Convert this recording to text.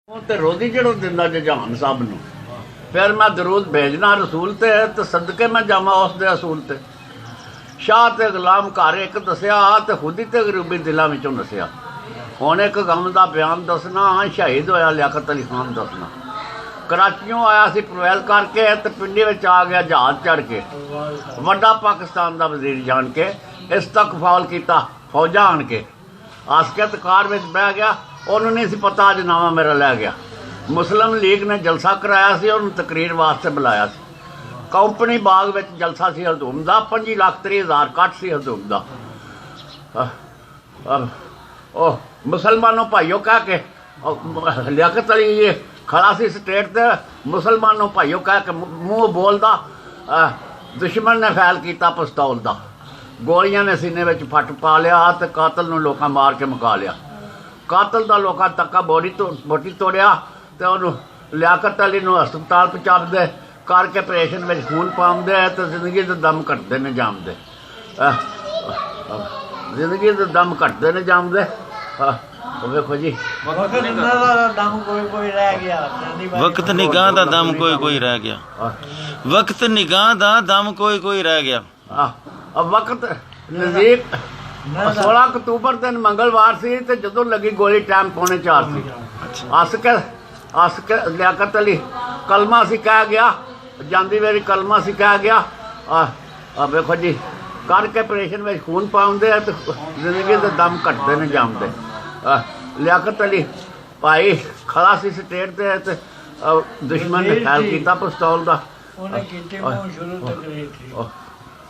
ਤੇ ਰੋਜ਼ੀ ਜਿਹੜੋ ਦਿੰਦਾ ਜਹਾਨ ਸਭ ਨੂੰ। ਫਿਰ ਮੈਂ ਦਰੂਦ ਭੇਜਣਾ ਰਸੂਲ ਤੇ ਸਦਕੇ ਮੈਂ ਜਾਵਾਂ ਉਸ ਦੇ ਅਸੂਲ ਤੇ। ਸ਼ਾਹ ਤੇ ਗੁਲਾਮ ਘਰ ਇੱਕ ਦੱਸਿਆ ਤੇ ਖੁਦੀ ਤੇ ਗਰੀਬੀ ਦਿਲਾਂ ਵਿੱਚੋਂ ਨਸਿਆ। ਹੁਣ ਇੱਕ ਗਮ ਦਾ ਬਿਆਨ ਦੱਸਣਾ, ਸ਼ਹੀਦ ਹੋਇਆ ਲਿਆਕਤ ਅਲੀ ਖਾਨ ਦੱਸਣਾ। ਕਰਾਚੀਓਂ ਆਇਆ ਸੀ ਪ੍ਰਵੈਲ ਕਰਕੇ ਤੇ ਪਿੰਡੀ ਵਿੱਚ ਆ ਗਿਆ ਜਹਾਜ਼ ਚੜ੍ਹ ਕੇ। ਵੱਡਾ ਪਾਕਿਸਤਾਨ ਦਾ ਵਜ਼ੀਰ ਜਾਣ ਕੇ ਇਸ ਤੱਕ ਫੌਲ ਕੀਤਾ ਫੌਜਾਂ ਆਣ ਕੇ। ਆਸਕਤ ਕਾਰ ਵਿੱਚ ਬਹਿ ਗਿਆ, ਉਹਨੂੰ ਨਹੀਂ ਸੀ ਪਤਾ ਅੱਜ ਨਾਵਾਂ ਮੇਰਾ ਲੈ ਗਿਆ। ਮੁਸਲਿਮ ਲੀਗ ਨੇ ਜਲਸਾ ਕਰਾਇਆ ਸੀ, ਉਹਨੂੰ ਤਕਰੀਰ ਵਾਸਤੇ ਬੁਲਾਇਆ ਸੀ। ਕੰਪਨੀ ਬਾਗ ਵਿੱਚ ਜਲਸਾ ਸੀ ਹਜ਼ੂਮ ਦਾ, 25,30,000 ਕੱਟ ਸੀ ਹਜ਼ੂਮ ਦਾ। ਉਹ ਮੁਸਲਮਾਨੋਂ ਭਾਈਓ ਕਹਿ ਕੇ ਲਿਆਕਤ ਅਲੀ ਖੜਾ ਸੀ ਸਟੇਟ ਤੇ। ਮੁਸਲਮਾਨੋਂ ਭਾਈਓ ਕਹਿ ਕੇ ਮੂੰਹ ਬੋਲਦਾ, ਦੁਸ਼ਮਣ ਨੇ ਫੈਲ ਕੀਤਾ ਪਿਸਤੌਲ ਦਾ। ਗੋਲੀਆਂ ਨੇ ਸੀਨੇ ਵਿੱਚ ਫੱਟ ਪਾ ਲਿਆ ਤੇ ਕਾਤਲ ਨੂੰ ਲੋਕਾਂ ਮਾਰ ਕੇ ਮੁਕਾ ਲਿਆ। ਕਾਤਲ ਦਾ ਲੋਕਾਂ ਤੱਕਾ ਬੋਟੀ ਤੋੜਿਆ ਤੇ ਉਹਨੂੰ ਲਿਆਕਤ ਅਲੀ ਨੂੰ ਹਸਪਤਾਲ ਪਹੁੰਚਾਉਂਦੇ ਕਰਕੇ ਆਪਰੇਸ਼ਨ ਵਿੱਚ ਖੂਨ ਪਾਉਂਦੇ ਤੇ ਜ਼ਿੰਦਗੀ ਦੇ ਦਮ ਘਟਦੇ ਨੇ ਜਾਮਦੇ। ਜ਼ਿੰਦਗੀ ਦੇ ਦਮ ਘਟਦੇ ਨੇ ਜਾਮਦੇ। ਵੇਖੋ ਜੀ, ਵਕਤ ਨਿਗਾਹ ਦਾ ਦਮ ਕੋਈ ਰਹਿ ਗਿਆ। ਵਕਤ ਨਿਗਾਹ ਦਾ ਦਮ ਕੋਈ ਰਹਿ ਗਿਆ। ਵਕਤ ਨਿਗਾਹ ਦਾ ਦਮ ਕੋਈ ਰਹਿ ਗਿਆ। ਵਕਤ ਨਜ਼ਦੀਕ 16 ਅਕਤੂਬਰ ਦਿਨ ਮੰਗਲਵਾਰ ਸੀ ਤੇ ਜਦੋਂ ਲੱਗੀ ਗੋਲੀ ਟਾਈਮ 3:45 ਸੀ। ਆਸਕੇ ਲਿਆਕਤ ਅਲੀ ਕਲਮਾ ਸੀ ਕਹਿ ਗਿਆ, ਜਾਂਦੀ ਵਾਰੀ ਕਲਮਾ ਸੀ ਕਹਿ ਗਿਆ। ਵੇਖੋ ਜੀ, ਕਰਕੇ ਆਪਰੇਸ਼ਨ ਵਿੱਚ ਖੂਨ ਪਾਉਂਦੇ ਆ ਤੇ ਜ਼ਿੰਦਗੀ ਦੇ ਦਮ ਘਟਦੇ ਨੇ ਜਾਮਦੇ। ਲਿਆਕਤ ਅਲੀ ਭਾਈ ਖੜਾ ਸੀ ਸਟੇਟ ਤੇ ਦੁਸ਼ਮਣ ਨੇ ਖਿਆਲ ਕੀਤਾ ਪਿਸਤੌਲ ਦਾ। ਉਹਨੇ ਕੀਤੀ ਸ਼ੁਰੂ ਤੱਕ